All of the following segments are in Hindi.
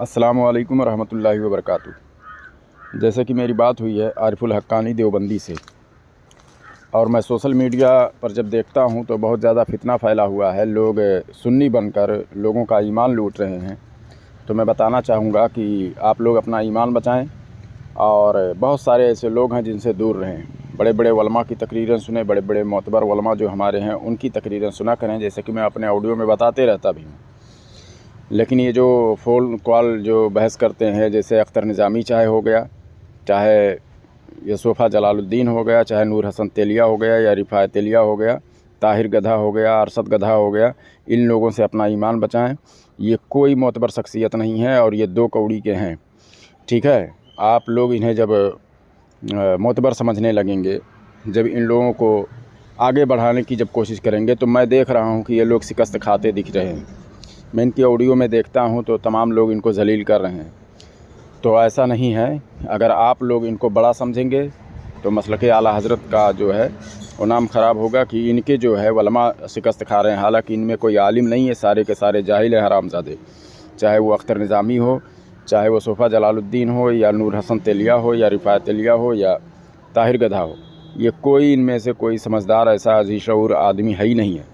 अस्सलामु अलैकुम वरहमतुल्लाहि वबरकातुहू। जैसे कि मेरी बात हुई है आरिफुल हक्कानी देवबंदी से, और मैं सोशल मीडिया पर जब देखता हूं तो बहुत ज़्यादा फितना फैला हुआ है। लोग सुन्नी बनकर लोगों का ईमान लूट रहे हैं। तो मैं बताना चाहूँगा कि आप लोग अपना ईमान बचाएं, और बहुत सारे ऐसे लोग हैं जिनसे दूर रहें। बड़े बड़े उलमा की तकरीरें सुने, बड़े बड़े मोतबर उलमा जो हमारे हैं उनकी तकरीरें सुना करें, जैसे कि मैं अपने ऑडियो में बताते रहता भी हूँ। लेकिन ये जो फ़ोन कॉल जो बहस करते हैं, जैसे अख्तर निज़ामी चाहे हो गया, चाहे यूसुफ़ जलालुद्दीन हो गया, चाहे नूर हसन तेलिया हो गया, या रिफ़ात तेलिया हो गया, ताहिर गधा हो गया, अरशद गधा हो गया, इन लोगों से अपना ईमान बचाएं। ये कोई मोतबर शख्सियत नहीं है और ये दो कौड़ी के हैं। ठीक है, आप लोग इन्हें जब मोतबर समझने लगेंगे, जब इन लोगों को आगे बढ़ाने की जब कोशिश करेंगे, तो मैं देख रहा हूँ कि ये लोग शिकस्त खाते दिख रहे हैं। मैं इनकी ऑडियो में देखता हूँ तो तमाम लोग इनको ज़लील कर रहे हैं। तो ऐसा नहीं है। अगर आप लोग इनको बड़ा समझेंगे तो मसलक आला हज़रत का जो है वो नाम ख़राब होगा कि इनके जो है उलमा शिकस्त खा रहे हैं। हालांकि इनमें कोई आलिम नहीं है, सारे के सारे जाहिल हैं, हरामज़ादे। चाहे वो अख्तर निज़ामी हो, चाहे वो यूसुफ़ जलालुद्दीन हो, या नूर हसन तेलिया हो, या रिफ़ात तेलिया हो, या ताहिर गधा हो, ये कोई इनमें से कोई समझदार ऐसा अज़ी शऊर आदमी है ही नहीं है।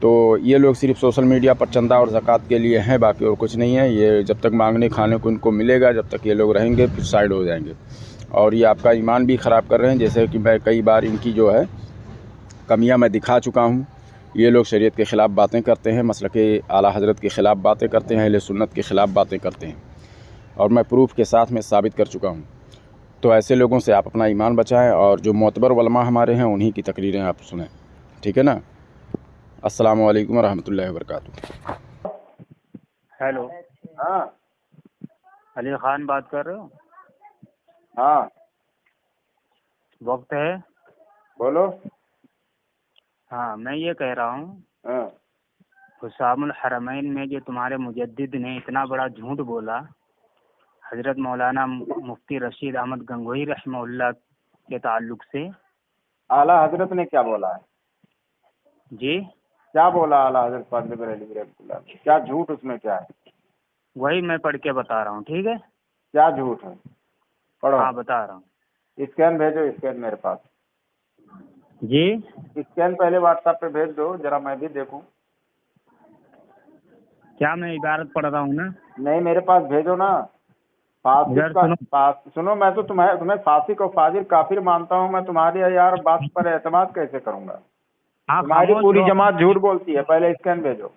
तो ये लोग सिर्फ सोशल मीडिया पर चंदा और ज़कात के लिए हैं, बाकी और कुछ नहीं है। ये जब तक मांगने खाने को इनको मिलेगा, जब तक ये लोग रहेंगे, फिर साइड हो जाएंगे। और ये आपका ईमान भी ख़राब कर रहे हैं। जैसे कि मैं कई बार इनकी जो है कमियां मैं दिखा चुका हूं। ये लोग शरीयत के ख़िलाफ़ बातें करते हैं, मसलक आला हज़रत के ख़िलाफ़ बातें करते हैं, अहले सुन्नत के ख़िलाफ़ बातें करते हैं, और मैं प्रूफ के साथ में साबित कर चुका हूँ। तो ऐसे लोगों से आप अपना ईमान बचाएँ, और जो मोतबर उलमा हमारे हैं उन्हीं की तकरीरें आप सुनें। ठीक है ना। अस्सलामु अलैकुम वरहमतुल्लाहि वबरकातुहू। हेलो। हाँ अली खान बात कर रहे हो? हाँ वक्त है? बोलो। हाँ, मैं ये कह रहा हूँ, हाँ हुसामुल हरमैन में जो तुम्हारे मुजद्दिद ने इतना बड़ा झूठ बोला, हजरत मौलाना मुफ्ती रशीद अहमद गंगोही रहमहुल्लाह के ताल्लुक से। आला हजरत ने क्या बोला है? जी, क्या बोला आला हजरत फाज़िल बरेलवी रहमतुल्लाह? क्या झूठ उसमें क्या है? वही मैं पढ़ के बता रहा हूँ। ठीक है, क्या झूठ है? पढ़ो। हाँ बता रहा हूँ। स्कैन भेजो, स्कैन मेरे पास। जी, स्कैन पहले व्हाट्सएप पे भेज दो, जरा मैं भी देखूं। क्या मैं इबारत पढ़ रहा हूँ ना? नहीं, मेरे पास भेजो ना। फासिक इधर का सुनो। सुनो, मैं तो तुम्हें फासिक और फाजिल काफिर मानता हूँ। मैं तुम्हारी यार बात पर एतमाद कैसे करूंगा? हाँ, तुम्हारी खामोश पूरी रहो। जमात झूठ बोलती है। पहले स्कैन भेजो।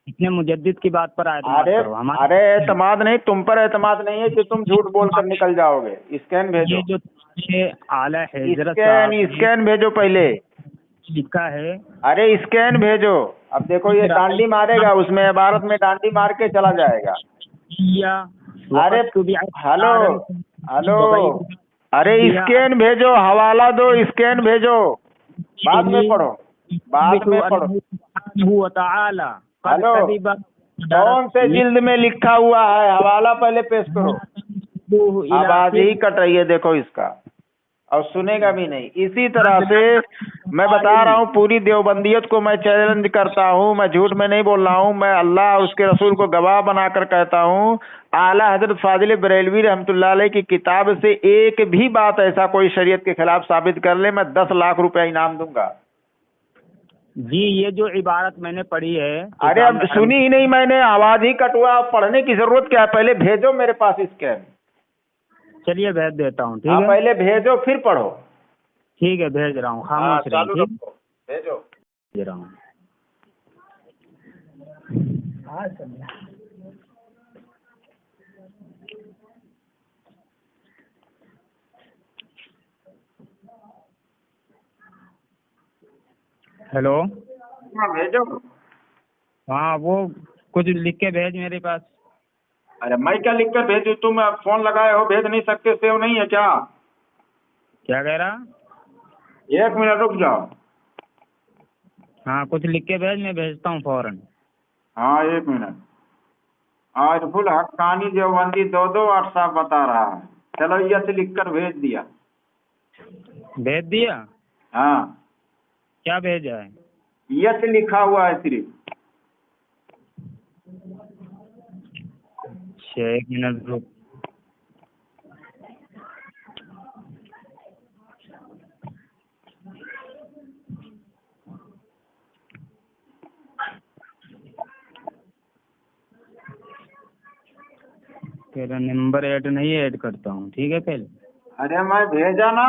अपने मुजद्दिद की बात पर एतमाद अरे करो। अरे, हमारे एतमाद नहीं, तुम पर एतमाद नहीं है कि तुम झूठ बोलकर निकल जाओगे। स्कैन भेजो। ये जो तुम्हारे आला हजरत स्कैन साहब ने स्कैन भेजो पहले। लिखा है। अरे स्कैन भेजो। अब देखो ये डांडी मारेगा, उसमें इबारत में डांडी मार के चला जाएगा। अरे हेलो हेलो, अरे स्कैन भेजो, हवाला दो, स्कैन भेजो। बाद में पढ़ो, बाद में पढ़ो। हेलो, कौन से जिल्द में लिखा हुआ है? हवाला पहले पेश करो। आवाज ही कट रही है, देखो इसका, और सुनेगा भी नहीं। इसी तरह से मैं बता रहा हूँ, पूरी देवबंदियत को मैं चैलेंज करता हूँ। मैं झूठ में नहीं बोल रहा हूँ, मैं अल्लाह और उसके रसूल को गवाह बनाकर कहता हूँ। आला हजरत फाजिल बरेलवी रहमतुल्लाह अलैह की किताब से एक भी बात ऐसा कोई शरीयत के खिलाफ साबित कर ले, मैं 10 लाख रुपया इनाम दूंगा। जी, ये जो इबारत मैंने पढ़ी है, अरे अब सुनी ही नहीं मैंने, आवाज ही कट हुआ। पढ़ने की जरूरत क्या है? पहले भेजो मेरे पास स्कैन। चलिए भेज देता हूँ। ठीक हाँ, है, पहले भेजो फिर पढ़ो। ठीक है, भेज रहा हूँ। खामोश रहिए। चालू ठीक, रखो, भेजो। भेज रहा हूँ। हेलो। हाँ भेजो। हाँ, वो कुछ लिख के भेज मेरे पास। अरे मैं क्या लिखकर भेजूं? तुम फोन लगाए हो, भेज नहीं सकते? सेव नहीं है क्या? क्या कह रहा? 1 मिनट रुक जाओ। हाँ, कुछ लिख के भेज, मैं भेजता हूँ फौरन। हाँ 1 मिनट। आरिफुल हक्कानी देवबंदी 2 व्हाट्सएप बता रहा है। चलो ये से लिखकर भेज दिया। भेज दिया? हाँ, क्या भेजा है? ये से लिखा हुआ है सिर्फ। अच्छा, 1 मिनट रुक। तेरा नंबर ऐड नहीं, ऐड करता हूँ, ठीक है पहले। अरे मैं भेजा ना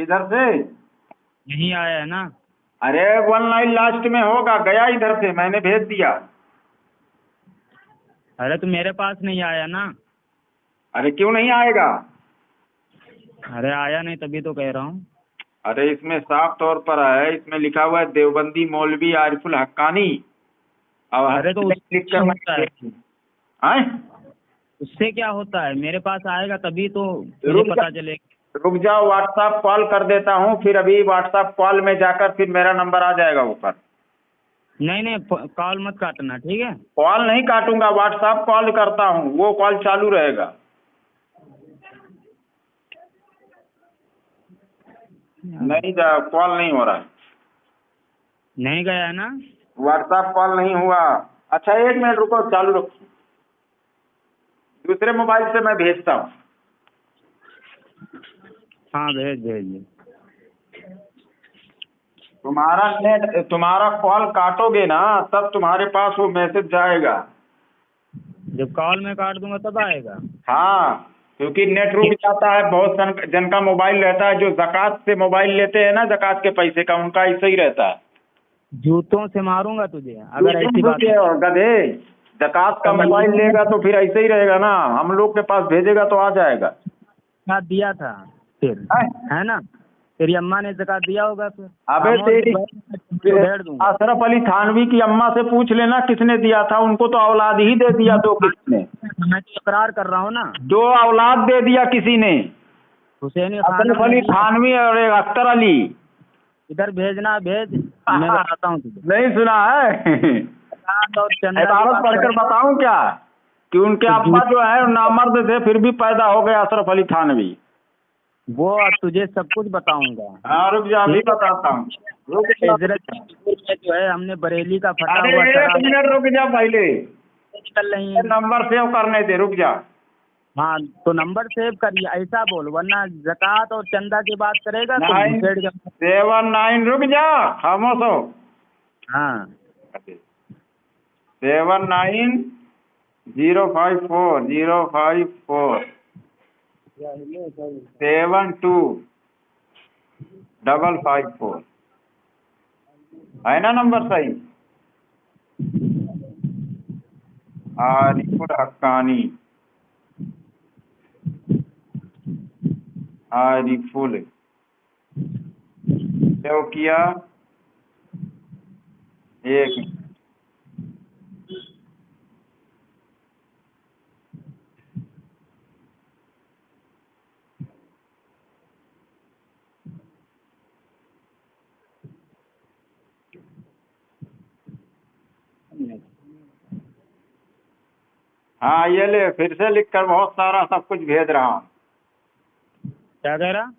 इधर से। नहीं आया है ना? अरे 19 लास्ट में होगा, गया इधर से, मैंने भेज दिया। अरे तो मेरे पास नहीं आया ना। अरे क्यों नहीं आएगा? अरे आया नहीं, तभी तो कह रहा हूँ। अरे इसमें साफ तौर पर है, इसमें लिखा हुआ है देवबंदी मौलवी आरिफुल हक्कानी। अब अरे तो उससे लिख क्या कर होता है? उससे क्या होता है? मेरे पास आएगा तभी तो मुझे रुक पता जा, चलेगा। रुक जाओ, व्हाट्सएप कॉल कर देता हूँ, फिर अभी व्हाट्सएप कॉल में जाकर फिर मेरा नंबर आ जाएगा ऊपर। नहीं नहीं, कॉल मत काटना, ठीक है? कॉल नहीं काटूंगा, व्हाट्सएप कॉल करता हूँ, वो कॉल चालू रहेगा। नहीं जा, कॉल नहीं हो रहा है। नहीं गया है ना? व्हाट्सएप कॉल नहीं हुआ। अच्छा 1 मिनट रुको, चालू रखो, दूसरे मोबाइल से मैं भेजता हूँ। हाँ भेज भेज भेज। तुम्हारा नेट, तुम्हारा कॉल काटोगे ना तब तुम्हारे पास वो मैसेज जाएगा। जब कॉल में काट दूंगा तब आएगा। हाँ, क्योंकि नेट रुक जाता है। बहुत जन का मोबाइल रहता है, जो ज़कात से मोबाइल लेते हैं ना, ज़कात के पैसे का, उनका ऐसा ही रहता है। जूतों से मारूंगा तुझे अगर ऐसी बात है। और गधे, ज़कात का मोबाइल लेगा तो फिर ऐसे ही रहेगा ना, हम लोग के पास भेजेगा तो आ जाएगा। ज़कात दिया था फिर, है ना? तेरी अम्मा ने ज़कात दिया होगा फिर। अबे तेरी भेड़ दूंगा। अशरफ अली थानवी की अम्मा से पूछ लेना किसने दिया था, उनको तो औलाद ही दे दिया दो किसी ने। मैं तो इकरार कर रहा हूँ ना। 2 औलाद दे दिया किसी ने, हुसैन अशरफ अली थानवी और एक अख्तर अली। इधर भेजना, भेज, मैं बताता हूँ तुझे। नहीं सुना है? इबारत पढ़कर बताऊं क्या कि उनके अब्बा जो है नामर्द थे, फिर भी पैदा हो गए अशरफ अली थानवी। वो तुझे सब कुछ बताऊंगा। हाँ रुक जा, अभी बताता हूँ। जो है हमने बरेली का फटा अरे हुआ 1 मिनट रुक जा, पहले निकल रही है। नंबर सेव करने दे, रुक जा। हाँ तो नंबर सेव करिए, ऐसा बोल, वरना ज़कात और चंदा की बात करेगा तो 979, रुक जा, खामोश हो। हाँ 79054054 72554 है ना नंबर सही? आरिफुल हक्कानी, आरिफुल सेव किया। 1 मिनट। हाँ ये ले, फिर से लिखकर बहुत सारा सब कुछ भेज रहा हूँ। क्या कह रहा?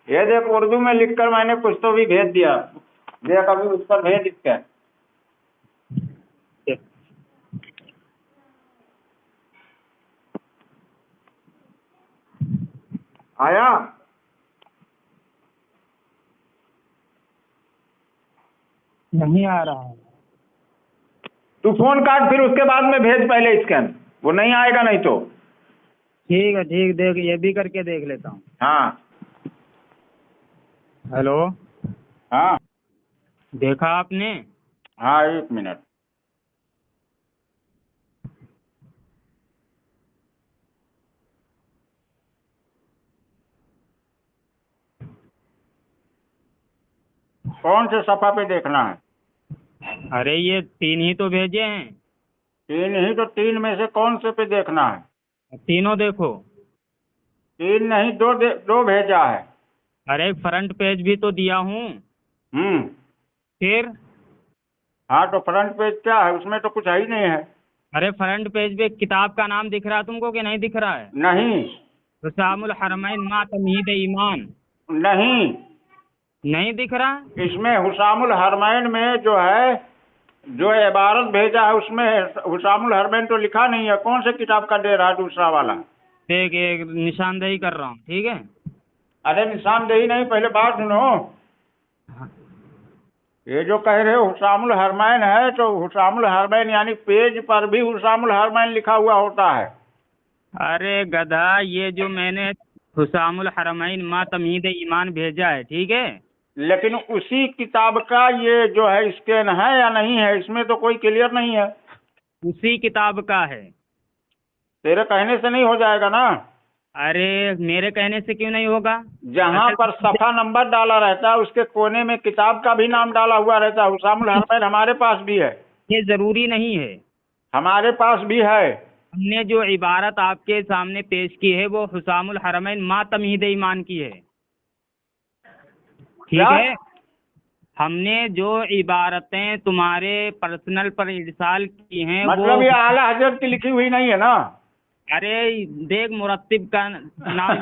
ये देख, उर्दू में लिखकर मैंने कुछ तो भी भेज दिया, देख अभी उस पर भेज इसका। आया? नहीं आ रहा है। तू फोन काट, फिर उसके बाद में भेज पहले स्कैन, वो नहीं आएगा नहीं तो। ठीक है, ठीक, देख ये भी करके देख लेता हूँ। हाँ हेलो, हाँ देखा आपने? हाँ 1 मिनट। कौन से सफा पे देखना है? अरे ये 3 ही तो भेजे हैं। 3 ही तो, 3 में से कौन से पे देखना है? तीनों देखो। 3 नहीं, 2 भेजा है। अरे फ्रंट पेज भी तो दिया हूँ। फिर हाँ तो फ्रंट पेज क्या है, उसमें तो कुछ है ही नहीं है। अरे फ्रंट पेज पे किताब का नाम दिख रहा है तुमको कि नहीं दिख रहा है? नहीं हुसामुल हरमैन मा तमहीद ईमान। नहीं, नहीं दिख रहा? इसमें हुसामुल हरमैन में जो है जो इबारत भेजा है उसमें हुसामुल हरमैन तो लिखा नहीं है, कौन से किताब का दे रहा है दूसरा वाला? देख, एक निशानदेही कर रहा हूँ, ठीक है। अरे निशानदेही नहीं, पहले बात सुनो। हाँ। ये जो कह रहे हो हुसामुल हरमैन है, तो हुसामुल हरमैन यानी पेज पर भी हुसामुल हरमैन लिखा हुआ होता है। अरे गधा, ये जो मैंने हुसामुल हरमैन मा तमहीद ईमान भेजा है, ठीक है। लेकिन उसी किताब का ये जो है स्कैन है या नहीं है, इसमें तो कोई क्लियर नहीं है। उसी किताब का है। तेरे कहने से नहीं हो जाएगा ना। अरे मेरे कहने से क्यों नहीं होगा? जहाँ पर सफा नंबर डाला रहता है उसके कोने में किताब का भी नाम डाला हुआ रहता है। हुसामुल हरमैन हमारे पास भी है। ये जरूरी नहीं है। हमारे पास भी है। हमने जो इबारत आपके सामने पेश की है वो हुसामुल हरमैन मा तमहीद ईमान की है, ठीक क्या? है। हमने जो इबारतें तुम्हारे पर्सनल पर इरसाल की हैं मतलब ये आला हजरत की लिखी हुई नहीं है ना? अरे देख, मुरत्तिब का नाम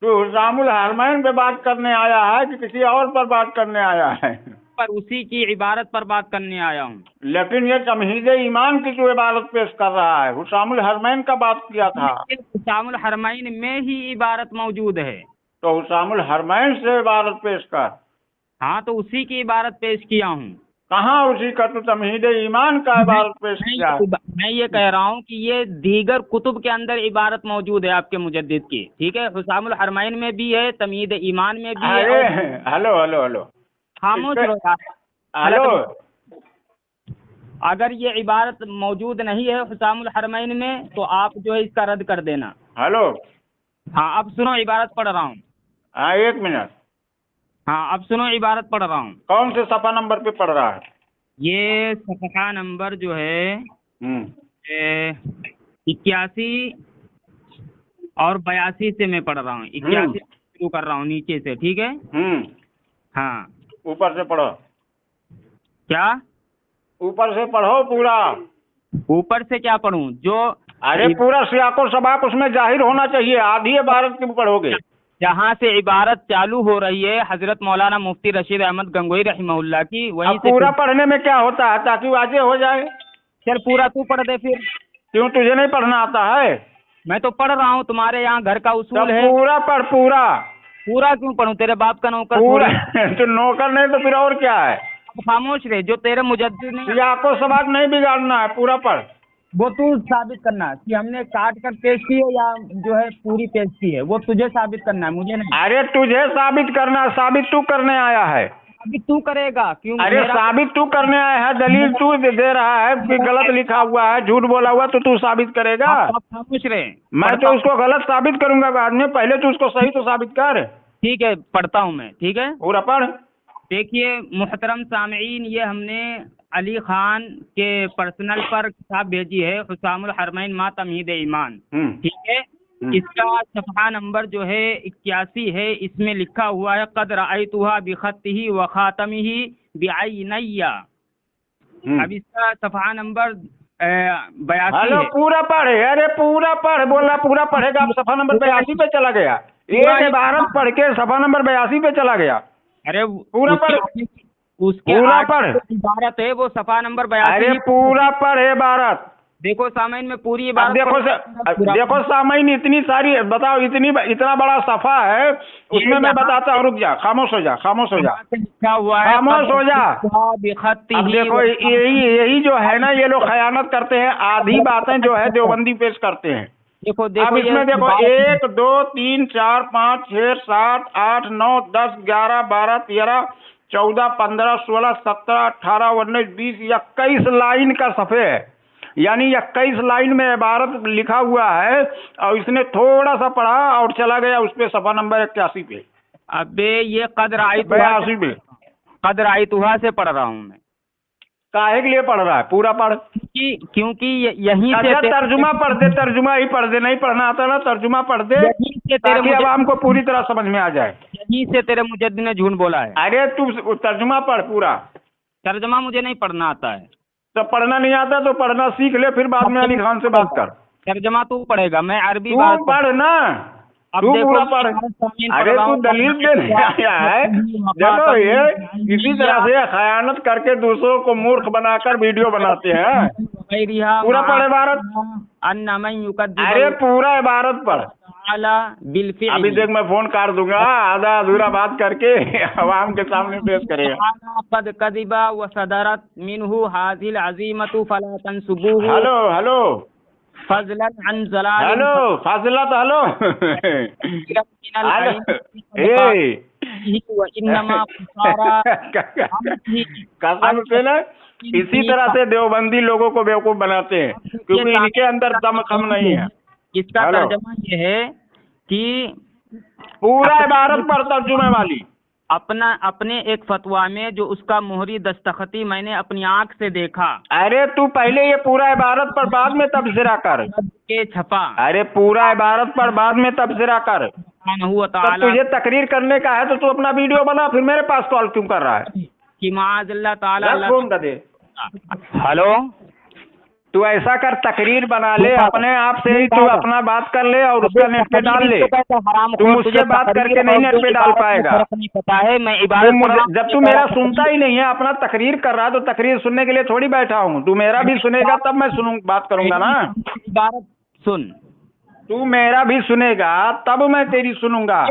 तो हुसामुल हरमैन पे बात करने आया है कि किसी और पर बात करने आया है? पर उसी की इबारत पर बात करने आया हूँ। लेकिन ये तमहीद ईमान की जो इबारत पेश कर रहा है, हुसामुल हरमैन का बात किया था। हुसामुल हरमैन में ही इबारत मौजूद है। तो हुसामुल हरमैन से इबारत पेश कर। हाँ, तो उसी की इबारत पेश किया हूँ। कहाँ उसी का? तो तमहीद ईमान का इबारत पेश किया। मैं ये कह रहा हूँ कि ये दीगर कुतुब के अंदर इबारत मौजूद है आपके मुजद्दिद की, ठीक है। हुसामुल हरमैन में भी है, तमहीद ईमान में भी है। अरे और हेलो हेलो हेलो, खामोश इस पे- रहो यार। हेलो, अगर ये इबारत मौजूद नहीं है हुसामुल हरमैन में तो आप जो है इसका रद्द कर देना। हेलो। हाँ, अब सुनो, इबारत पढ़ रहा हूँ। हाँ, एक मिनट। हाँ, अब सुनो, इबारत पढ़ रहा हूँ। कौन से सफा नंबर पे पढ़ रहा है? ये सफ़हा नंबर जो है 81 और 82 से मैं पढ़ रहा हूँ। 81 शुरू कर रहा हूँ नीचे से, ठीक है। हाँ। ऊपर से पढ़ो। क्या? ऊपर से पढ़ो पूरा। ऊपर से क्या पढ़ूं? जो अरे पूरा सियाको सबाक उसमें जाहिर होना चाहिए। आधी इबारत क्यों पढ़ोगे? जहाँ से इबारत चालू हो रही है हजरत मौलाना मुफ्ती रशीद अहमद गंगोही रहमहुल्लाह की, वहीं अब से पूरा पढ़ने में क्या होता है, ताकि वाजे हो जाए। चल पूरा तू पढ़ दे फिर। क्यों, तुझे नहीं पढ़ना आता है? मैं तो पढ़ रहा हूँ, तुम्हारे यहाँ घर का उसूल तब है। पूरा पढ़, पूरा। पूरा क्यों पढ़ूं? तेरे बाप का नौकर पूरा थोड़ी। तो नौकर नहीं तो फिर और क्या है? अब खामोश रहे, जो तेरे मुजद्दिद ने सियाको सबाक नहीं बिगाड़ना है, पूरा पढ़। वो तू साबित करना कि हमने काट कर पेश की है या जो है पूरी पेश की है, वो तुझे साबित करना है, मुझे नहीं। अरे तुझे साबित करना है, साबित तू करने आया है। अभी तू करेगा क्यों? अरे साबित तू करने आया है, दलील तू दे रहा है कि गलत लिखा हुआ है, झूठ बोला हुआ, तो तू साबित करेगा। आप खामोश रहे। मैं तो उसको गलत साबित करूंगा बाद में, पहले तू उसको सही तो साबित कर। ठीक है, पढ़ता हूँ मैं, ठीक है। पूरा पढ़। देखिए मुहतरम सामईन, ये हमने अली खान के पर्सनल पर किताब भेजी है, हुसामुल हरमैन मा तमहीद ईमान, ठीक है। इसका सफ़हा नंबर जो है 81 है। इसमें लिखा हुआ है क़द रअयतुहा बिख़त्तिही व ख़ातमिही बिअयनैया। अब इसका सफ़हा नंबर 82 हेलो, है। पूरा पढ़े। अरे पूरा पढ़, बोला पूरा पढ़ेगा। अब सफा नंबर 82 पे चला गया। एक इबारत पढ़ के सफा नंबर 82 पे चला गया। अरे पूरा पढ़, उसके पूरा पढ़। इबारत है वो सफ़ा नंबर 82। अरे पूरा पढ़ इबारत। देखो सामईन में पूरी अब इबारत देखो सामईन, इतनी सारी बताओ, इतना बड़ा सफा है, उसमें मैं बताता हूँ। रुक जा, खामोश हो जा, खामोश हो जा, लिखा हुआ है खामोश हो जा। अब देखो यही जो है ना, ये लोग खयानत करते हैं। आधी बातें जो है देवबंदी पेश करते हैं। देखो अब इसमें देखो 1 2 3 4 5 6 7 8 9 10 11 12 13 14 15 16 17 18 19 20 21 लाइन का सफ़े है। यानी 21 लाइन में इबारत लिखा हुआ है, और इसने थोड़ा सा पढ़ा और चला गया उस पे सफ़ा नंबर 81 पे। अबे ये क़द रअयतुहा से पढ़ रहा हूँ मैं। काहे के लिए पढ़ रहा है? पूरा पढ़। क्योंकि यहीं से तर्जुमा पढ़ दे, तर्जुमा ही पढ़ दे। नहीं पढ़ना आता ना, तर्जुमा पढ़ दे, ताकि आवाम को पूरी तरह समझ में आ जाए। यहीं से तेरे मुजद्दिद ने झूठ बोला है। अरे तू तर्जुमा पढ़ पूरा। तर्जुमा मुझे नहीं पढ़ना आता है। तो पढ़ना नहीं आता तो पढ़ना सीख ले, फिर बाद में अली खान से बात कर। तर्जुमा तू पढ़ेगा, मैं अरबी तू पढ़ ना। अब तू देखो पूरा मैं पढ़। सामीन अरे पढ़ रहा तू हूँ। दलील देने आया है। देखो ये इसी तरह से खयानत करके दूसरों को मूर्ख बनाकर वीडियो बनाते हैं। पूरा पढ़ इबारत। अरे पूरा इबारत पढ़। अभी देख मैं फोन काट दूंगा, आधा अधूरा बात करके अवाम के सामने पेश करेगा। कद कदिबा व सदरत मिनहु हाजिल अजीमतु फला तंसुबुहु हेलो हेलो फजलन अन जलाल हेलो फाजिला तो हेलो व इन्नमा खुसारा कसम से ना इसी तरह से देवबंदी लोगों को बेवकूफ बनाते हैं, क्योंकि इनके अंदर दम कम नहीं है। इसका तर्जमा ये है कि पूरा इबारत पर तर्जुमे वाली अपने एक फतवा में जो उसका मोहरी दस्तखती मैंने अपनी आंख से देखा। अरे तू पहले ये पूरा इबारत पर बाद में तबसरा कर के छपा। अरे पूरा इबारत पर बाद में तबसरा कर। तब तुझे तकरीर करने का है तो तू अपना वीडियो बना, फिर मेरे पास कॉल क्यों कर रहा है कि माज़अल्लाह ताला फोन कर दे। हेलो तू ऐसा कर, तकरीर बना ले अपने आप से ही, तू अपना बात कर ले और उसका नेट पे डाल ले। तू मुझसे बात करके नहीं नेट पे डाल पाएगा। पता है मैं इबारत जब तू मेरा सुनता ही नहीं है, अपना तकरीर कर रहा है, तो तकरीर सुनने के लिए थोड़ी बैठा हूँ। तू मेरा भी सुनेगा तब मैं बात करूंगा ना। इबारत सुन, तू मेरा भी सुनेगा तब मैं तेरी सुनूंगा।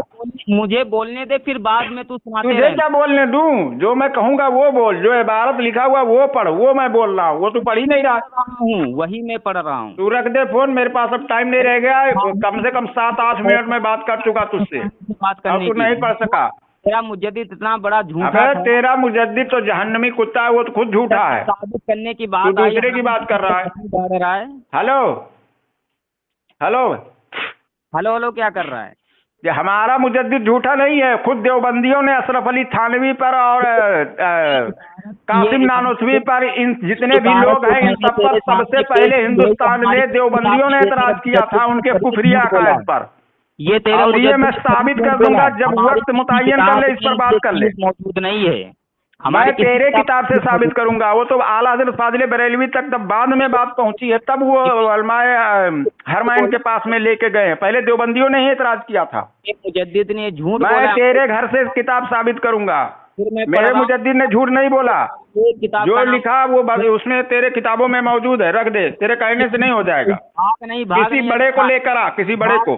मुझे बोलने दे, फिर बाद में तू सुनाते तुझे क्या बोलने दूं? जो मैं कहूंगा वो बोल, जो इबारत लिखा हुआ वो पढ़, वो मैं बोल रहा हूँ, वो तू पढ़ ही नहीं रहा हूँ, वही मैं पढ़ रहा हूँ। तू रख दे फोन, मेरे पास अब टाइम नहीं रह गया। कम से कम 7-8 मिनट में बात कर चुका तुझसे, बात करने तू नहीं पढ़ सका। तेरा मुजद्दिद इतना बड़ा झूठा अबे तेरा मुजद्दिद तो जहन्नमी कुत्ता है, वो तो खुद झूठा है। साबित करने की तू बात दूसरे की बात कर रहा है। हेलो हेलो हेलो हेलो क्या कर रहा है? ये हमारा मुजद्दिद झूठा नहीं है। खुद देवबंदियों ने अशरफ अली थानवी पर और कासिम नानोसवी पर, इन जितने भी लोग हैं इन सब पर सबसे पहले हिंदुस्तान में देवबंदियों ने एतराज किया था उनके कुफरिया अकायद पर। ये तेरे और ये मैं साबित कर दूंगा, जब वक्त मुतय्यन कर ले इस पर बात कर ले। मौजूद नहीं है मैं तेरे किताब से साबित करूंगा। वो तो आला हज़रत फाजिल बरेलवी तक तब बाद में बात पहुंची है, तब वो उलमाए हरमैन के पास में लेके गए हैं। पहले देवबंदियों ने ही एतराज किया था। मुजद्दिद ने झूठ मैं बोला। तेरे घर से किताब साबित करूंगा। मेरे मुजद्दिद ने झूठ नहीं बोला। जो लिखा वो उसमें तेरे किताबों में मौजूद है, रख दे। तेरे कहने से नहीं हो जाएगा। नहीं किसी बड़े को लेकर आ, किसी बड़े को।